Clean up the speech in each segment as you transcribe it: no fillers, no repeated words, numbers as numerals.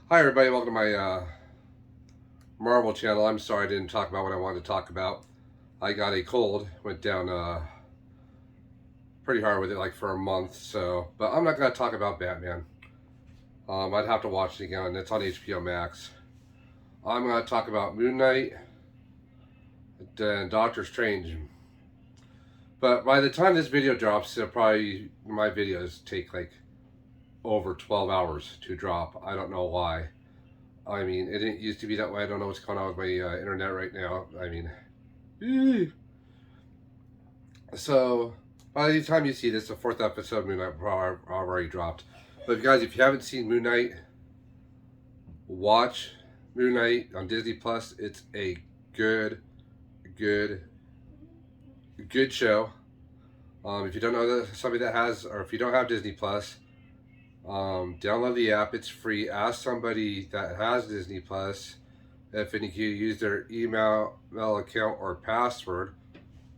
Hi everybody, welcome to my Marvel channel. I'm sorry I didn't talk about what I wanted to talk about. I got a cold, went down pretty hard with it like for a month, but I'm not going to talk about Batman. I'd have to watch it again. It's on HBO Max. I'm going to talk about Moon Knight and Doctor Strange. But by the time this video drops, probably my videos take like over 12 hours to drop. I don't know why. I mean, it didn't used to be that way. I don't know what's going on with my internet right now. I mean, so by the time you see this, the fourth episode of Moon Knight already dropped. But guys, if you haven't seen Moon Knight, watch Moon Knight on Disney Plus. It's a good, good, good show. If you don't know somebody that has, or if you don't have Disney Plus, download the app. It's free. Ask somebody that has Disney Plus if you use their email account or password.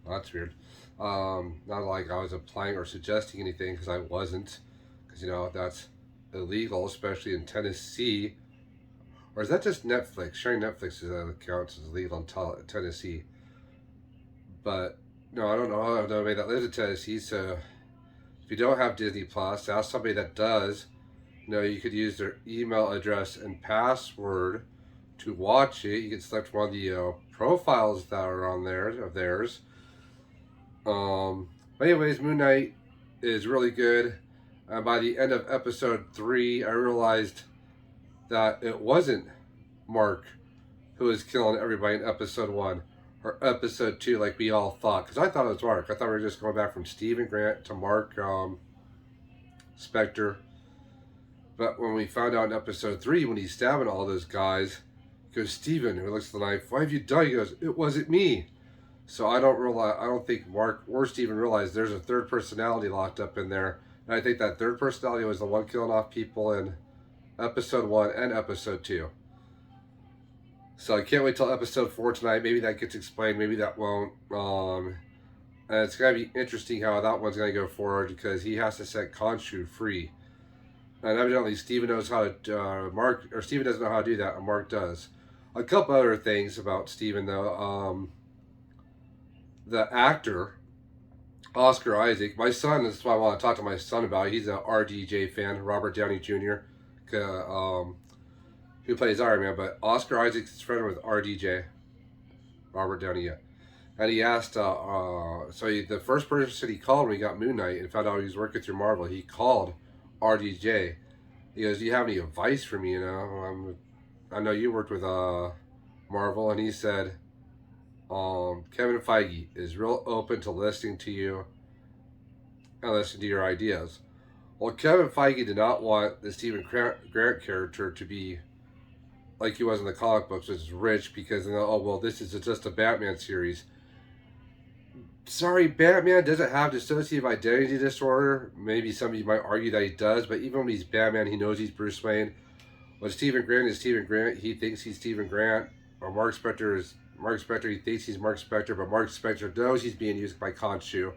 Well, that's weird. Not like I was applying or suggesting anything because I wasn't, because that's illegal, especially in Tennessee. Or is that just Netflix? Sharing Netflix accounts is illegal in Tennessee. But no, I don't know nobody that lives in Tennessee. So if you don't have Disney Plus, ask somebody that does. You could use their email address and password to watch it. You can select one of the profiles that are on there of theirs. But anyways, Moon Knight is really good. By the end of episode 3, I realized that it wasn't Mark who was killing everybody in episode 1 or episode 2 like we all thought. Because I thought it was Mark. I thought we were just going back from Stephen Grant to Mark Spector. But when we found out in episode 3, when he's stabbing all those guys, he goes, Stephen, who looks at the knife, why have you done? He goes, it wasn't me. So I don't think Mark or Steven realized there's a third personality locked up in there. And I think that third personality was the one killing off people in episode 1 and episode 2. So I can't wait till episode 4 tonight. Maybe that gets explained, maybe that won't. And it's going to be interesting how that one's going to go forward because he has to set Khonshu free. And evidently Steven knows how to, Steven doesn't know how to do that, and Mark does. A couple other things about Steven though. The actor, Oscar Isaac, my son, this is why I want to talk to my son about it. He's a RDJ fan, Robert Downey Jr., who plays Iron Man, but Oscar Isaac's friend with RDJ, Robert Downey, yeah. And he asked, the first person he called when he got Moon Knight and found out he was working through Marvel, he called RDJ. He goes, do you have any advice for me, I know you worked with Marvel, and he said, Kevin Feige is real open to listening to you and listening to your ideas. Well, Kevin Feige did not want the Stephen Grant character to be like he was in the comic books, which is rich, because this is just a Batman series. Sorry, Batman doesn't have dissociative identity disorder. Maybe some of you might argue that he does, but even when he's Batman, he knows he's Bruce Wayne. When Stephen Grant is Stephen Grant, he thinks he's Stephen Grant. Or Mark Spector is Mark Spector, he thinks he's Mark Spector, but Mark Spector knows he's being used by Khonshu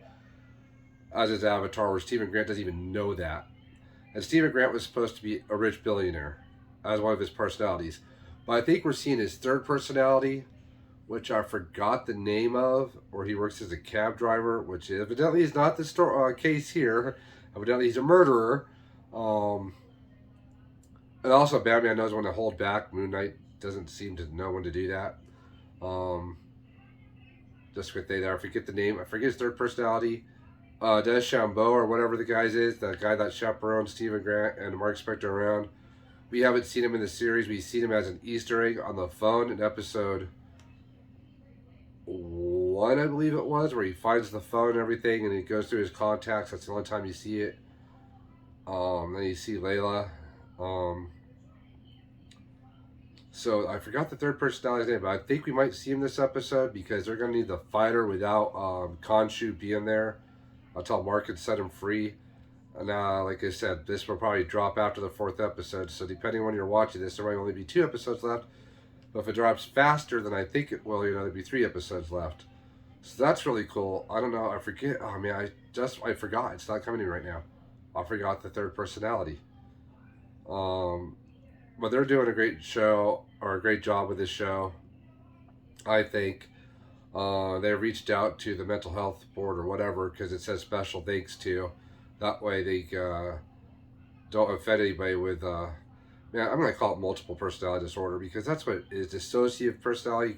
as his avatar, where Stephen Grant doesn't even know that. And Stephen Grant was supposed to be a rich billionaire as one of his personalities. But I think we're seeing his third personality, which I forgot the name of, where he works as a cab driver, which evidently is not the case here. Evidently he's a murderer. And also Batman knows when to hold back. Moon Knight doesn't seem to know when to do that. Just right there, I forget the name. I forget his third personality. Des Chambeau or whatever the guy's is, the guy that chaperones Stephen Grant and Mark Spector around. We haven't seen him in the series. We've seen him as an Easter egg on the phone in episode 1, I believe it was, where he finds the phone and everything, and he goes through his contacts. That's the only time you see it. Then you see Layla. So I forgot the third personality's name, but I think we might see him this episode because they're going to need the fighter without Khonshu being there until Mark can set him free. And like I said, this will probably drop after the 4th episode. So depending on when you're watching this, there might only be 2 episodes left. But if it drops faster than I think it will, there'll be 3 episodes left. So that's really cool. I don't know. I forget. Oh man, I forgot. It's not coming in right now. I forgot the third personality. but they're doing a great show or a great job with this show. I think they reached out to the mental health board or whatever because it says special thanks to. That way they don't offend anybody with. Yeah, I'm gonna call it multiple personality disorder because that's what it is. Dissociative personality.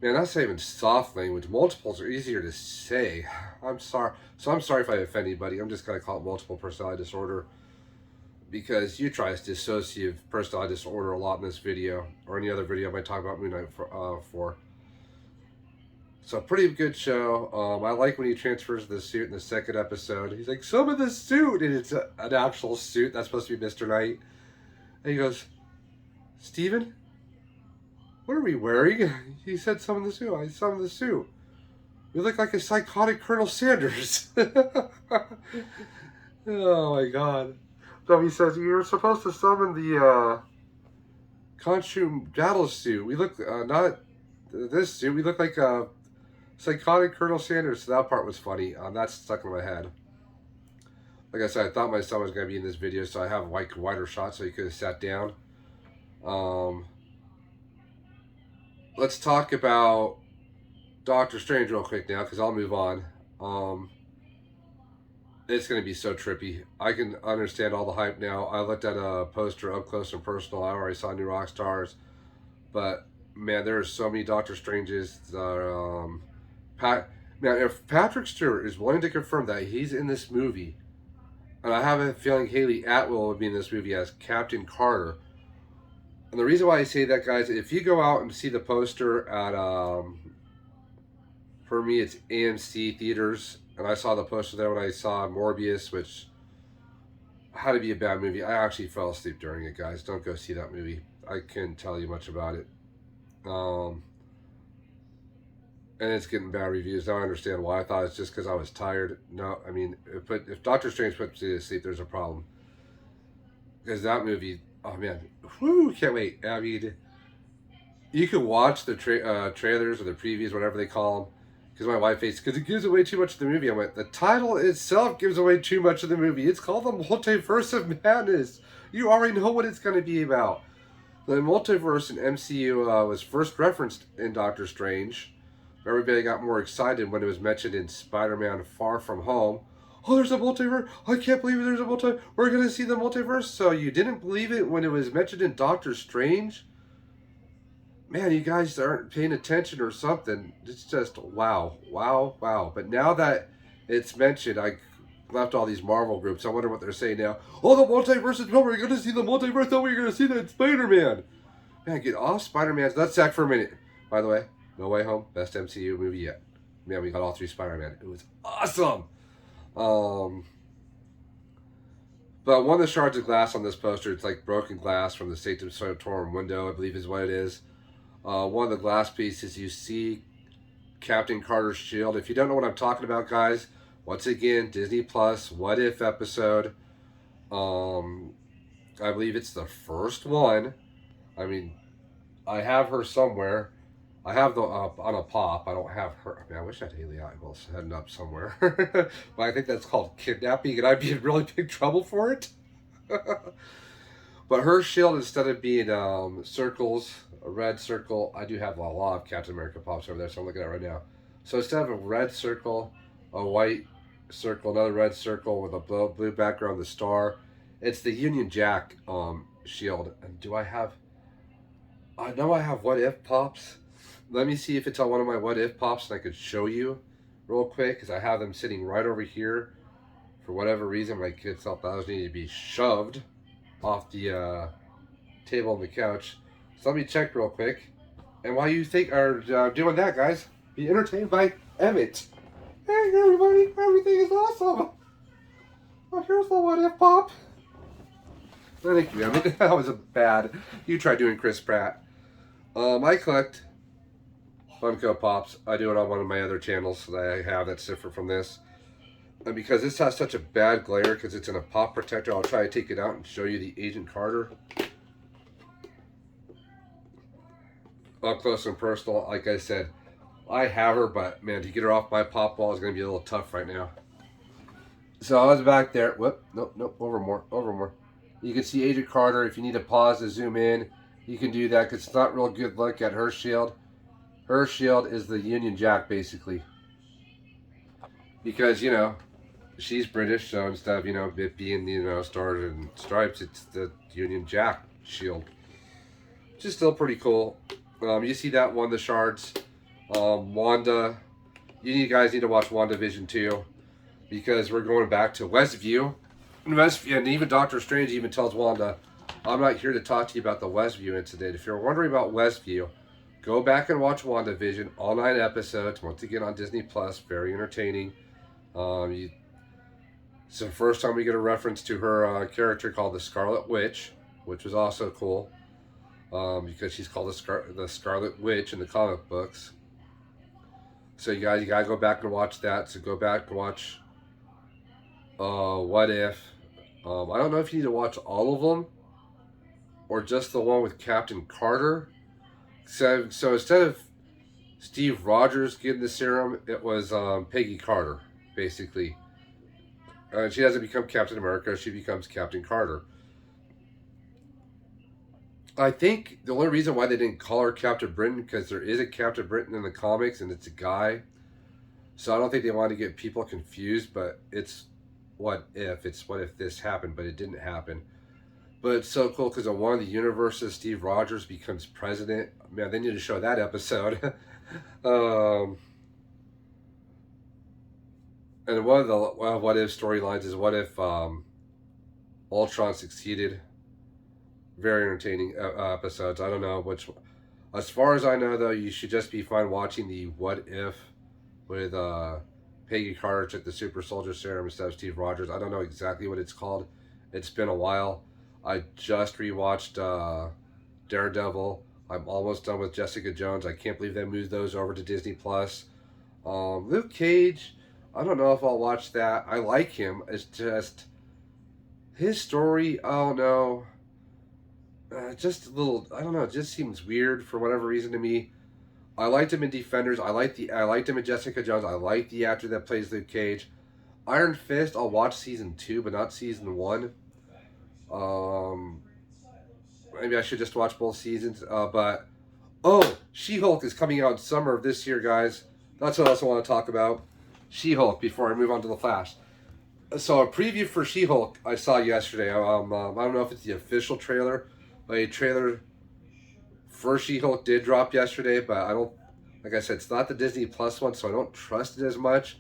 Man, that's not even soft language. Multiples are easier to say. I'm sorry. So I'm sorry if I offend anybody. I'm just gonna call it multiple personality disorder because you try dissociative personality disorder a lot in this video or any other video I might talk about Moonknight for. So pretty good show. I like when he transfers the suit in the second episode. He's like, "Some of the suit," and it's an actual suit that's supposed to be Mr. Knight. And he goes, "Steven, what are we wearing?" He said, "Some of the suit." I some of the suit. You look like a psychotic Colonel Sanders. Oh my God. So he says, "You're supposed to summon the Khonshu battle suit. We look not this suit. We look like a psychotic Colonel Sanders." So that part was funny. That stuck in my head. Like I said, I thought my son was going to be in this video, so I have like wider shots so he could have sat down. Let's talk about Doctor Strange real quick now, because I'll move on. It's going to be so trippy. I can understand all the hype now. I looked at a poster up close and personal. I already saw New Rockstars. But, man, there are so many Doctor Stranges. Now, if Patrick Stewart is willing to confirm that he's in this movie, and I have a feeling Haley Atwell would be in this movie as Captain Carter. And the reason why I say that, guys, if you go out and see the poster at, for me, it's AMC Theaters, and I saw the poster there when I saw Morbius, which had to be a bad movie. I actually fell asleep during it, guys. Don't go see that movie. I can't tell you much about it. And it's getting bad reviews. Now I understand why. I thought it's just because I was tired. No, I mean, if Doctor Strange puts me to sleep, there's a problem. Because that movie, oh man, whoo, can't wait. I mean, you can watch the trailers or the previews, whatever they call them. Because my wife hates, because it gives away too much of the movie. I went, the title itself gives away too much of the movie. It's called The Multiverse of Madness. You already know what it's going to be about. The multiverse in MCU was first referenced in Doctor Strange. Everybody got more excited when it was mentioned in Spider-Man Far From Home. Oh, there's a multiverse. I can't believe there's a multiverse. We're going to see the multiverse. So you didn't believe it when it was mentioned in Doctor Strange? Man, you guys aren't paying attention or something. It's just wow, wow, wow. But now that it's mentioned, I left all these Marvel groups. I wonder what they're saying now. Oh, the multiverse is over. You're going to see the multiverse. Oh, you're going to see that in Spider-Man. Man, get off Spider-Man's nutsack for a minute. By the way, No Way Home, best MCU movie yet. Man, we got all 3 Spider-Man. It was awesome. But one of the shards of glass on this poster, it's like broken glass from the Sanctum Sanctorum window, I believe is what it is. One of the glass pieces, you see Captain Carter's shield. If you don't know what I'm talking about, guys, once again, Disney Plus, What If episode. I believe it's the first one. I mean, I have her somewhere. I have the on a pop. I don't have her. I mean, I wish I had Haley Atwell heading up somewhere. But I think that's called kidnapping, and I'd be in really big trouble for it. But her shield, instead of being circles, a red circle, I do have a lot of Captain America pops over there, so I'm looking at it right now. So instead of a red circle, a white circle, another red circle with a blue background, the star, it's the Union Jack shield. And do I have... I know I have What If pops. Let me see if it's on one of my What If pops and I could show you real quick, because I have them sitting right over here. For whatever reason, my kids felt those needed to be shoved off the table on the couch. So let me check real quick. And while you think are doing that, guys, be entertained by Emmett. Hey everybody, everything is awesome. Oh, here's the What If pop. Thank you, Emmett. That was a bad. You try doing Chris Pratt. I collect Funko Pops. I do it on one of my other channels that I have that's different from this. And because this has such a bad glare, because it's in a pop protector, I'll try to take it out and show you the Agent Carter. Up close and personal. Like I said, I have her, but man, to get her off my pop wall is going to be a little tough right now. So I was back there. Whoop, nope, over more. You can see Agent Carter. If you need to pause to zoom in, you can do that because it's not real good look at her shield. Her shield is the Union Jack, basically. Because, she's British, so instead of, it being, stars and stripes, it's the Union Jack shield. Which is still pretty cool. You see that one, the shards. Wanda, you guys need to watch WandaVision too, because we're going back to Westview. And even Doctor Strange even tells Wanda, I'm not here to talk to you about the Westview incident. If you're wondering about Westview, go back and watch WandaVision, all 9 episodes, once again on Disney Plus. Very entertaining. It's the first time we get a reference to her character called the Scarlet Witch, which was also cool, because she's called the Scarlet Witch in the comic books. So you gotta go back and watch that. So go back and watch What If. I don't know if you need to watch all of them or just the one with Captain Carter. So instead of Steve Rogers getting the serum, it was Peggy Carter, basically. She doesn't become Captain America, she becomes Captain Carter. I think the only reason why they didn't call her Captain Britain, because there is a Captain Britain in the comics and it's a guy. So I don't think they wanted to get people confused, but it's what if this happened, but it didn't happen. But it's so cool because in one of the universes, Steve Rogers becomes president. Man, they need to show that episode. And one of the what if storylines is what if Ultron succeeded. Very entertaining episodes. I don't know which. As far as I know, though, you should just be fine watching the what if with Peggy Carter took the super soldier serum instead of Steve Rogers. I don't know exactly what it's called. It's been a while. I just rewatched Daredevil. I'm almost done with Jessica Jones. I can't believe they moved those over to Disney Plus. Luke Cage, I don't know if I'll watch that. I like him. It's just his story. I don't know. Just a little. I don't know. It just seems weird for whatever reason to me. I liked him in Defenders. I liked him in Jessica Jones. I like the actor that plays Luke Cage. Iron Fist, I'll watch season 2, but not season 1. Maybe I should just watch both seasons. But She-Hulk is coming out in summer of this year, guys. That's what else I want to talk about. She-Hulk before I move on to the Flash. So a preview for She-Hulk I saw yesterday. I don't know if it's the official trailer, but a trailer for She-Hulk did drop yesterday. But I don't, like I said, it's not the Disney Plus one, so I don't trust it as much.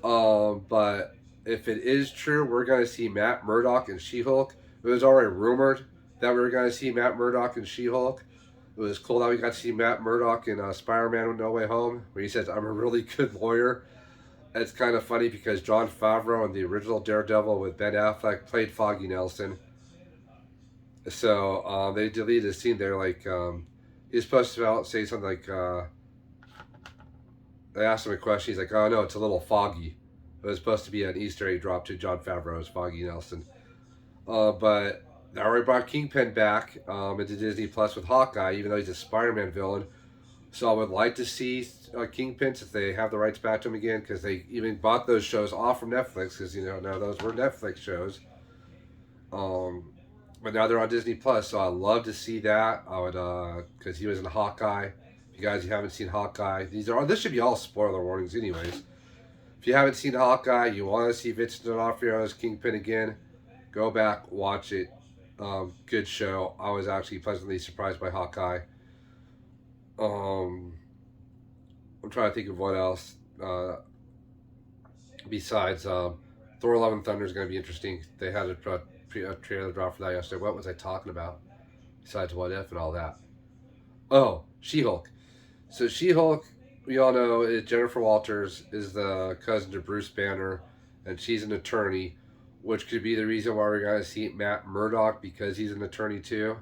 But if it is true, we're going to see Matt Murdock and She-Hulk. It was already rumored that we were going to see Matt Murdock and She-Hulk. It was cool that we got to see Matt Murdock in Spider-Man No Way Home, where he says, I'm a really good lawyer. It's kind of funny because Jon Favreau in the original Daredevil with Ben Affleck played Foggy Nelson. So they deleted a scene there, like he's supposed to say something like, they asked him a question, he's like, oh no, it's a little foggy. It was supposed to be an Easter egg drop to Jon Favreau's Foggy Nelson. But they already brought Kingpin back into Disney Plus with Hawkeye, even though he's a Spider-Man villain. So I would like to see Kingpin, if they have the rights back to him again, because they even bought those shows off from Netflix, because now those were Netflix shows. But now they're on Disney Plus, so I'd love to see that. I would, because he was in Hawkeye. If you guys haven't seen Hawkeye, this should be all spoiler warnings, anyways. If you haven't seen Hawkeye, you want to see Vincent D'Onofrio as Kingpin again, go back, watch it. Good show. I was actually pleasantly surprised by Hawkeye. I'm trying to think of what else. Besides, Thor: Love and Thunder is going to be interesting. They had a trailer drop for that yesterday. What was I talking about? Besides What If and all that. Oh, She-Hulk. So She-Hulk, we all know, Jennifer Walters is the cousin to Bruce Banner, and she's an attorney, which could be the reason why we're going to see Matt Murdock, because he's an attorney too.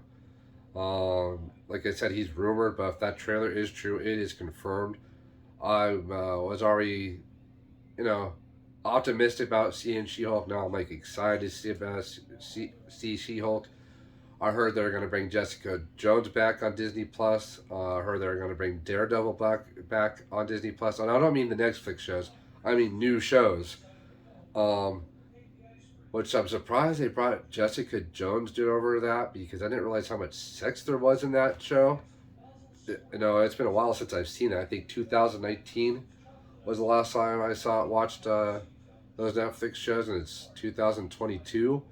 Like I said, he's rumored, but if that trailer is true, it is confirmed. I was already, optimistic about seeing She-Hulk. Now I'm excited to see She-Hulk. I heard they're going to bring Jessica Jones back on Disney Plus. I heard they're going to bring Daredevil back on Disney Plus. And I don't mean the Netflix shows. I mean new shows. What which I'm surprised they brought Jessica Jones dude over to that because I didn't realize how much sex there was in that show. You know, it's been a while since I've seen it. I think 2019 was the last time I watched those Netflix shows, and it's 2022.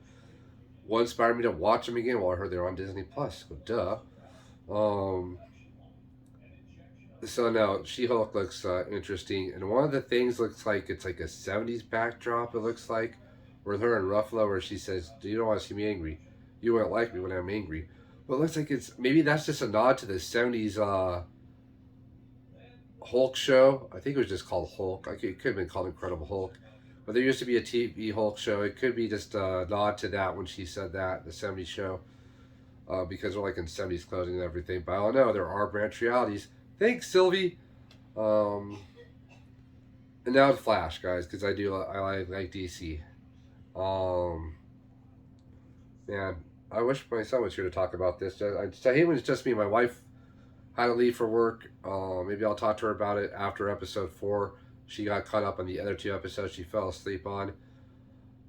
What inspired me to watch them again? Well, I heard they were on Disney Plus. Well, duh. So now She-Hulk looks interesting, and one of the things looks like it's like a '70s backdrop. It looks like with her and Ruffalo, where she says, "Do you don't want to see me angry? You won't like me when I'm angry." But it looks like it's maybe that's just a nod to the '70s Hulk show. I think it was just called Hulk. It could have been called Incredible Hulk. But there used to be a TV Hulk show. It could be just a nod to that when she said that, the '70s show. Because they're like in '70s clothing and everything. But I don't know. There are branch realities. Thanks, Sylvie. And now the Flash, guys, because I like DC. Um, Man, I wish my son was here to talk about this. I hate when it's just me. My wife had to leave for work. Maybe I'll talk to her about it after episode 4. She got caught up on the other 2 episodes she fell asleep on.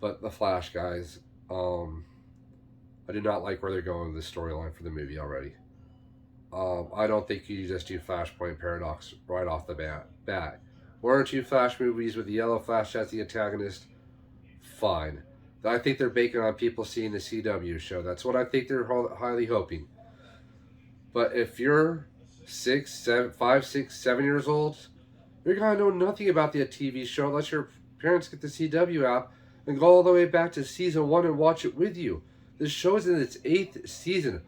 But the Flash, guys, I do not like where they're going with the storyline for the movie already. I don't think you just do Flashpoint Paradox right off the bat. 1 or 2 Flash movies with the Yellow Flash as the antagonist, fine. I think they're banking on people seeing the CW show. That's what I think they're highly hoping. But if you're 5, 6, 7 years old, you're gonna know nothing about the TV show unless your parents get the CW app and go all the way back to season 1 and watch it with you. This show is in its 8th season.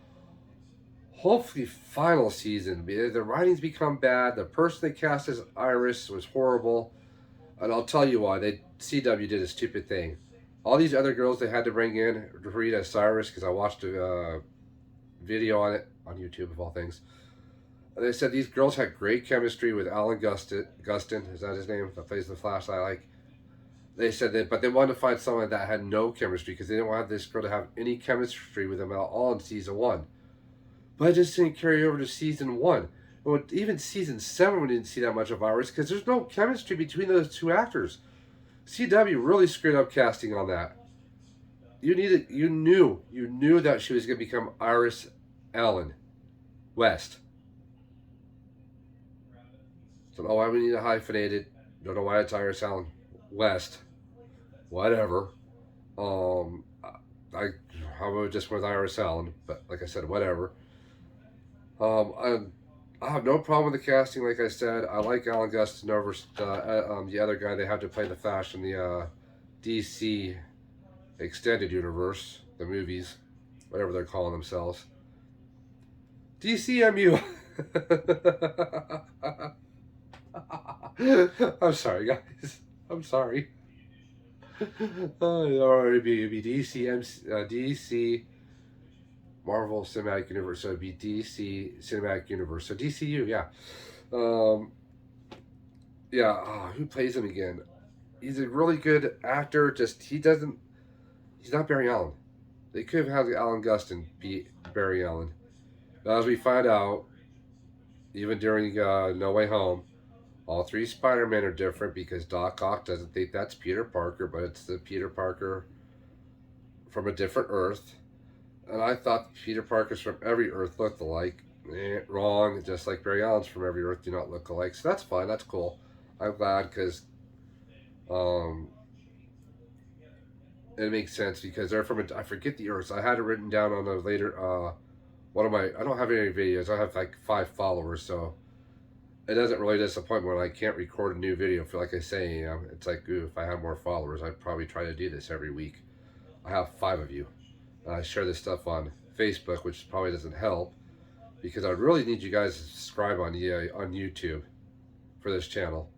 Hopefully final season. The writing's become bad. The person they cast as Iris was horrible. And I'll tell you why. CW did a stupid thing. All these other girls they had to bring in to read as Cyrus, because I watched a video on it on YouTube of all things. And they said these girls had great chemistry with Alan Gustin, is that his name? That plays the Flash I like. They said that, but they wanted to find someone that had no chemistry because they didn't want this girl to have any chemistry with them at all in season 1. But it just didn't carry over to season 1. Well, even season 7 we didn't see that much of Iris because there's no chemistry between those 2 actors. CW really screwed up casting on that. You knew that she was going to become Iris Allen West. Don't know why we need to hyphenate it. Don't know why it's Iris Allen West. Whatever. I just went with Iris Allen, but like I said, whatever. I have no problem with the casting, like I said. I like Alan Gustin over the other guy they have to play the Flash in the DC Extended Universe, the movies, whatever they're calling themselves. DCMU. I'm sorry, guys. I'm sorry. It'd be DC Marvel Cinematic Universe. So it'd be DC Cinematic Universe. So DCU, yeah. Who plays him again? He's a really good actor. He's not Barry Allen. They could have had Alan Gustin be Barry Allen. But as we find out, even during No Way Home, all 3 Spider-Men are different because Doc Ock doesn't think that's Peter Parker, but it's the Peter Parker from a different Earth. And I thought Peter Parkers from every Earth looked alike. Wrong. Just like Barry Allen's from every Earth do not look alike. So that's fine. That's cool. I'm glad because it makes sense because they're from I forget the Earths. I had it written down on a later I don't have any videos. I have like 5 followers, so it doesn't really disappoint me when I can't record a new video. For like I say, it's like, ooh, if I had more followers, I'd probably try to do this every week. I have 5 of you. I share this stuff on Facebook, which probably doesn't help because I really need you guys to subscribe on YouTube for this channel,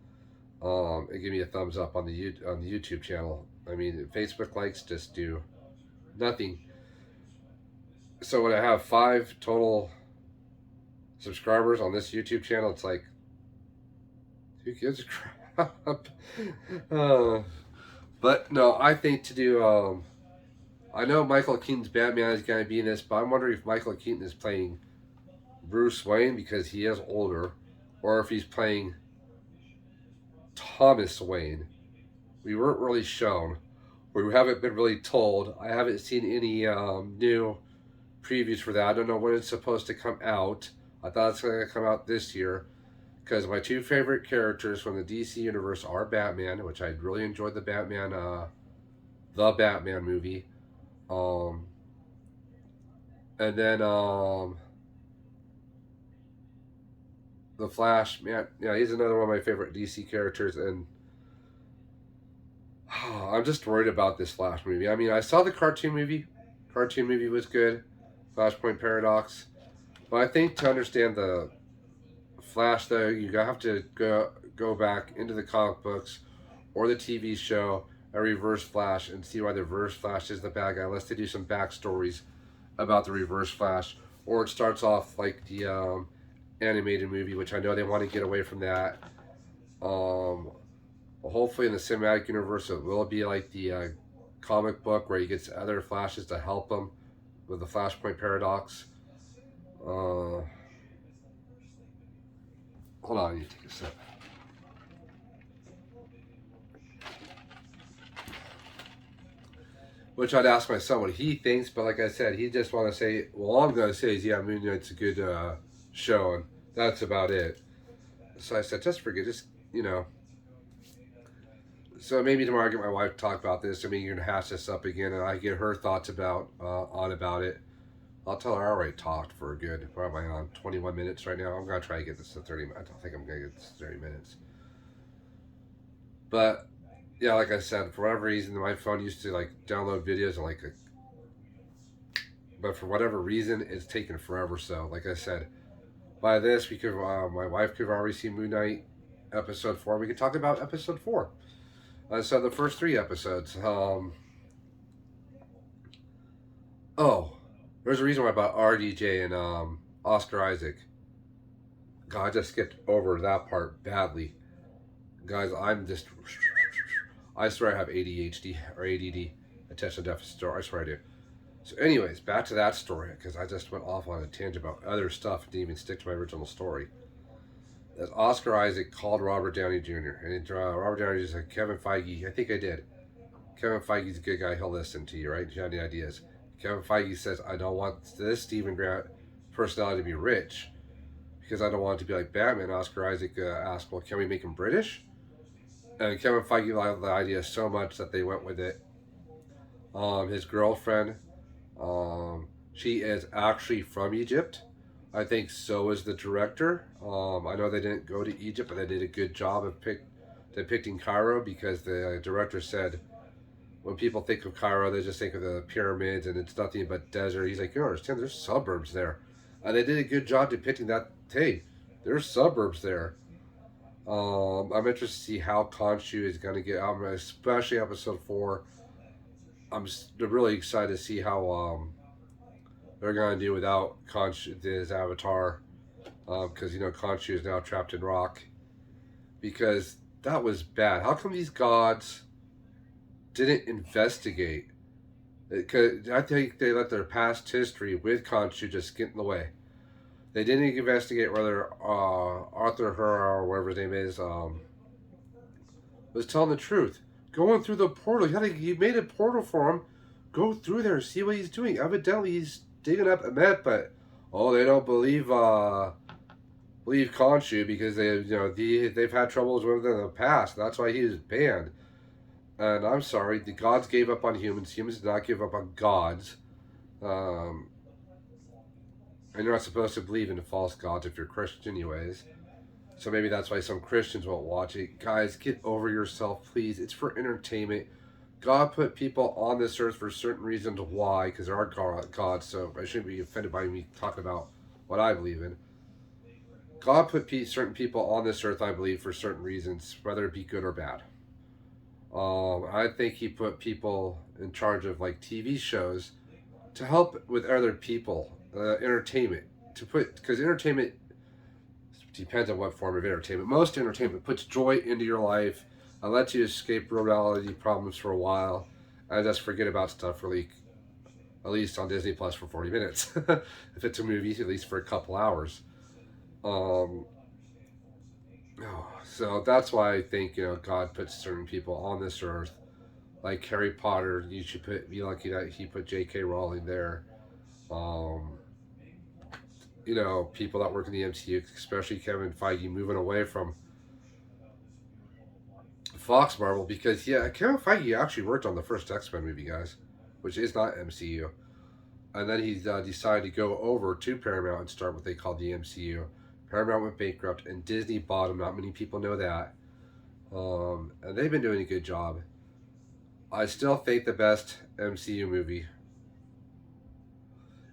and give me a thumbs up on the YouTube channel. I mean, Facebook likes just do nothing. So when I have 5 total subscribers on this YouTube channel, it's like, who gives a crap? But no, I think to do I know Michael Keaton's Batman is going to be in this, but I'm wondering if Michael Keaton is playing Bruce Wayne because he is older, or if he's playing Thomas Wayne. We weren't really shown. We haven't been really told. I haven't seen any new previews for that. I don't know when it's supposed to come out. I thought it's going to come out this year because my two favorite characters from the DC universe are Batman, which I really enjoyed the Batman movie, um, and then the Flash. Man, yeah, he's another one of my favorite DC characters, and I'm just worried about this Flash movie. I mean, I saw the cartoon movie. Cartoon movie was good, Flashpoint Paradox, but I think to understand the Flash, though, you have to go back into the comic books or the TV show and reverse Flash and see why the reverse Flash is the bad guy. Unless they do some backstories about the reverse Flash, or it starts off like the animated movie, which I know they want to get away from that. Um, Hopefully, in the cinematic universe, it will be like the comic book where he gets other Flashes to help him with the Flashpoint Paradox. Hold on, I need to take a sip. Which I'd ask my son what he thinks, but like I said, he just want to say, well, all I'm going to say is, yeah, Moonknight's a good show, and that's about it. So I said, just forget, just, you know. So maybe tomorrow I get my wife to talk about this. I mean, you're going to hash this up again, and I get her thoughts about it. I'll tell her I already talked for a good, probably on 21 minutes right now. I'm going to try to get this to 30 minutes. I don't think I'm going to get this to 30 minutes. But yeah, like I said, for whatever reason, my phone used to like download videos and but for whatever reason, it's taken forever. So, like I said, by this we could, my wife could have already seen Moon Knight episode 4. We could talk about episode 4. So the first 3 episodes. Oh, there's a reason why I bought RDJ and Oscar Isaac. God, I just skipped over that part badly, guys. I swear I have ADHD or ADD, attention deficit disorder. I swear I do. So, anyways, back to that story because I just went off on a tangent about other stuff and didn't even stick to my original story. That Oscar Isaac called Robert Downey Jr. and Robert Downey just said, Kevin Feige, I think I did. Kevin Feige's a good guy. He'll listen to you, right? Do you have any ideas? Kevin Feige says, I don't want this Stephen Grant personality to be rich because I don't want it to be like Batman. Oscar Isaac asked, well, can we make him British? And Kevin Feige liked the idea so much that they went with it. His girlfriend, she is actually from Egypt. I think so is the director. I know they didn't go to Egypt, but they did a good job of depicting Cairo because the director said when people think of Cairo, they just think of the pyramids and it's nothing but desert. He's like, you don't understand, there's suburbs there. And they did a good job depicting that. Hey, there's suburbs there. I'm interested to see how Khonshu is going to get out, especially episode 4. I'm really excited to see how they're going to do without Khonshu, his avatar, because Khonshu is now trapped in rock. Because that was bad. How come these gods didn't investigate? Because I think they let their past history with Khonshu just get in the way. They didn't investigate whether Arthur Hura or whatever his name is was telling the truth. Going through the portal, you made a portal for him. Go through there, see what he's doing. Evidently, he's digging up Emet, but they don't believe Khonshu because they've had troubles with him in the past. That's why he was banned. And I'm sorry, the gods gave up on humans. Humans did not give up on gods. And you're not supposed to believe in false gods if you're Christian, anyways. So maybe that's why some Christians won't watch it. Guys, get over yourself, please. It's for entertainment. God put people on this earth for certain reasons. Why? Because there are gods, so I shouldn't be offended by me talking about what I believe in. God put certain people on this earth, I believe, for certain reasons, whether it be good or bad. I think he put people in charge of like TV shows to help with other people, entertainment. Because entertainment depends on what form of entertainment. Most entertainment puts joy into your life and lets you escape reality problems for a while and just forget about stuff for at least on Disney Plus for 40 minutes. If it's a movie, at least for a couple hours. So that's why I think God puts certain people on this earth like Harry Potter. You should be lucky that he put J.K. Rowling there. Um, you know, people that work in the MCU, especially Kevin Feige, moving away from Fox Marvel because yeah, Kevin Feige actually worked on the first X-Men movie, guys, which is not MCU. And then he decided to go over to Paramount and start what they call the MCU. Paramount went bankrupt, and Disney bought him. Not many people know that, and they've been doing a good job. I still think the best MCU movie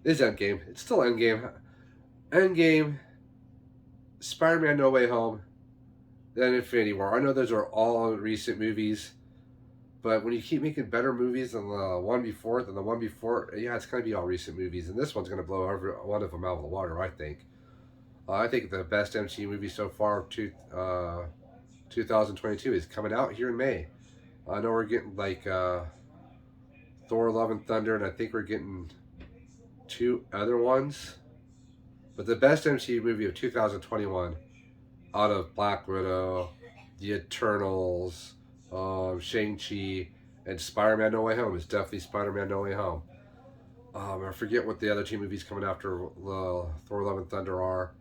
is Endgame. It's still Endgame. Endgame, Spider-Man: No Way Home, then Infinity War. I know those are all recent movies, but when you keep making better movies than the one before, yeah, it's going to be all recent movies, and this one's going to blow every one of them out of the water. I think. I think the best MCU movie so far of 2022 is coming out here in May. I know we're getting like Thor: Love and Thunder, and I think we're getting two other ones. But the best MCU movie of 2021 out of Black Widow, The Eternals, Shang-Chi, and Spider-Man No Way Home is definitely Spider-Man No Way Home. I forget what the other two movies coming after Thor: Love and Thunder are.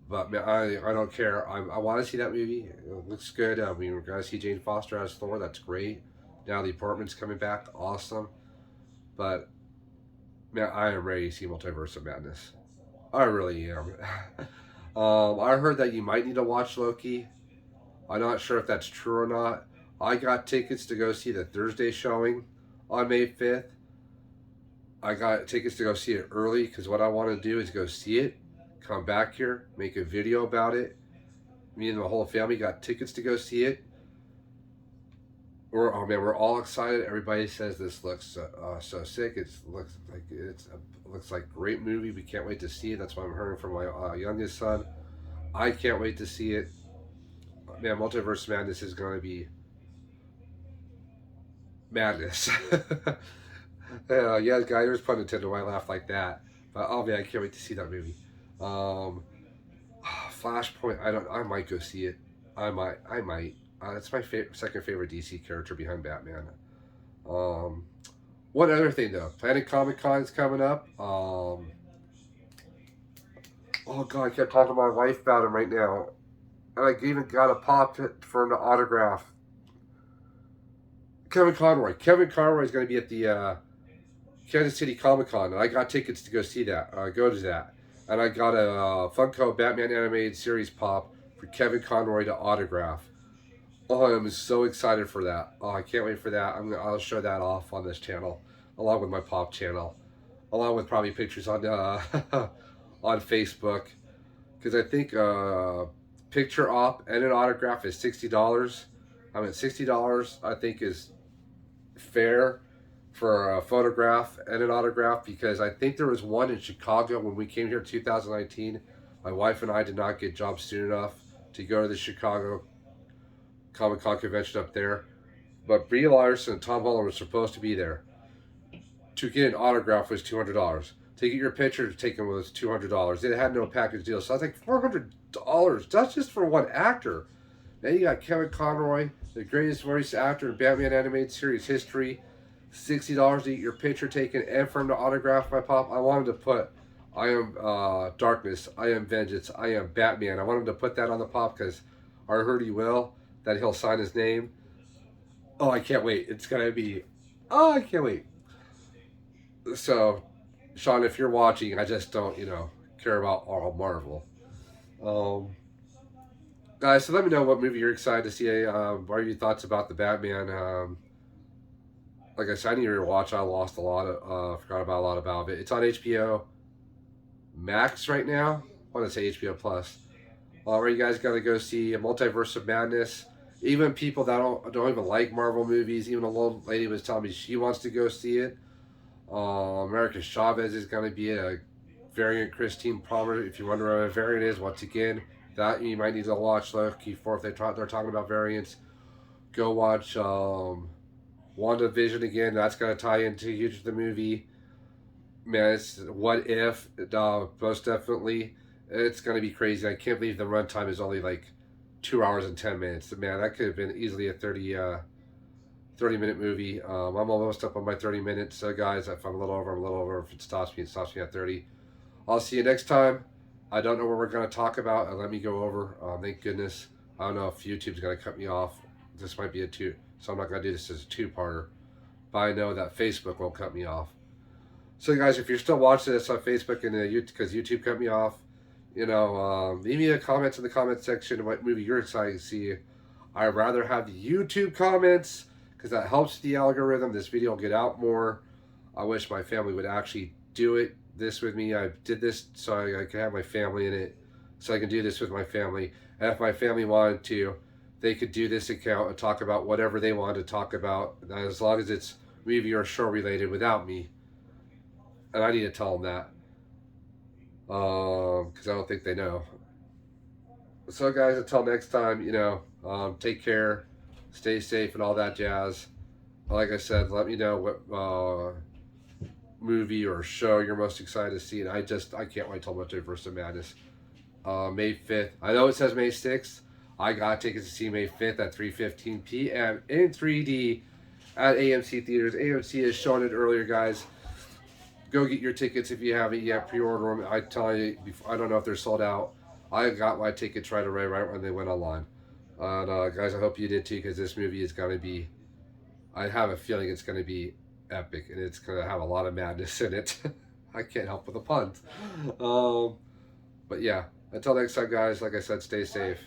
But man, I don't care. I want to see that movie. It looks good. I mean, we're going to see Jane Foster as Thor. That's great. Now the Portman's coming back. Awesome. But man, I am ready to see Multiverse of Madness. I really am. I heard that you might need to watch Loki. I'm not sure if that's true or not. I got tickets to go see the Thursday showing on May 5th. I got tickets to go see it early because what I want to do is go see it, come back here, make a video about it. Me and the whole family got tickets to go see it. We're all excited. Everybody says this looks so sick. It looks like a great movie. We can't wait to see it. That's what I'm hearing from my youngest son. I can't wait to see it. Man, Multiverse Madness is going to be madness. Yeah, guy, there's pun intended why I laugh like that. But oh man, I can't wait to see that movie. Um, Flashpoint. I might go see it. I might. It's my second favorite DC character behind Batman. Um, one other thing though, Planet Comic Con is coming up. Oh god, I kept talking to my wife about him right now, and I even got a pop for him to autograph. Kevin Conroy. Kevin Conroy is going to be at the Kansas City Comic Con, and I got tickets to go see that. Go to that, and I got a Funko Batman animated series pop for Kevin Conroy to autograph. Oh, I'm so excited for that. Oh, I can't wait for that. I'll show that off on this channel, along with my pop channel, along with probably pictures on on Facebook, because I think picture op and an autograph is $60. I mean, $60 I think is fair for a photograph and an autograph, because I think there was one in Chicago when we came here in 2019. My wife and I did not get jobs soon enough to go to the Chicago Comic Con convention up there, but Brie Larson and Tom Holland were supposed to be there. To get an autograph was $200. To get your picture taken was $200. They had no package deal, so I was like $400. That's just for one actor. Now you got Kevin Conroy, the greatest voice actor in Batman animated series history. $60 to get your picture taken and for him to autograph my pop. I wanted to put, I am darkness, I am vengeance, I am Batman. I wanted to put that on the pop because I heard he will, that he'll sign his name. Oh, I can't wait. It's going to be, oh, I can't wait. So, Sean, if you're watching, I just don't, care about all Marvel. Guys, so let me know what movie you're excited to see. What are your thoughts about the Batman? Like I said, I need to watch. I lost a lot of, forgot about a lot about it. It's on HBO Max right now. I want to say HBO Plus. Where you guys got to go see a Multiverse of Madness. Even people that don't even like Marvel movies. Even a little lady was telling me she wants to go see it. America Chavez is going to be a variant. Christine Palmer. If you wonder what a variant is, once again, that you might need to watch Loki for if they're talking about variants. Go watch WandaVision again. That's going to tie into huge the movie. Man, it's what if, most definitely. It's going to be crazy. I can't believe the runtime is only like 2 hours and 10 minutes. Man, that could have been easily a 30 30-minute movie. I'm almost up on my 30 minutes, so guys, if I'm a little over, I'm a little over. If it stops me at 30. I'll see you next time. I don't know what we're going to talk about, and let me go over. Thank goodness. I don't know if YouTube's going to cut me off. This might be a two, so I'm not going to do this as a two-parter. But I know that Facebook won't cut me off. So guys, if you're still watching this on Facebook and because YouTube cut me off, leave me a comment in the comment section what movie you're excited to see. I'd rather have the YouTube comments because that helps the algorithm. This video will get out more. I wish my family would actually do this with me. I did this so I can have my family in it, so I can do this with my family. And if my family wanted to, they could do this account and talk about whatever they wanted to talk about, as long as it's movie or show related without me. And I need to tell them that, because I don't think they know. So guys, until next time, take care, stay safe, and all that jazz. Like I said, let me know what movie or show you're most excited to see, and I can't wait till Multiverse of Madness. May 5th. I know it says May 6th. I got tickets to see May 5th at 3:15 p.m. in 3D at AMC Theaters. AMC is showing it earlier, guys. Go get your tickets if you haven't yet. Pre-order them. I tell you, I don't know if they're sold out. I got my tickets right away, right when they went online. And guys, I hope you did too, because this movie is going to be, I have a feeling it's going to be epic, and it's going to have a lot of madness in it. I can't help with the puns. But yeah, until next time, guys, like I said, stay safe.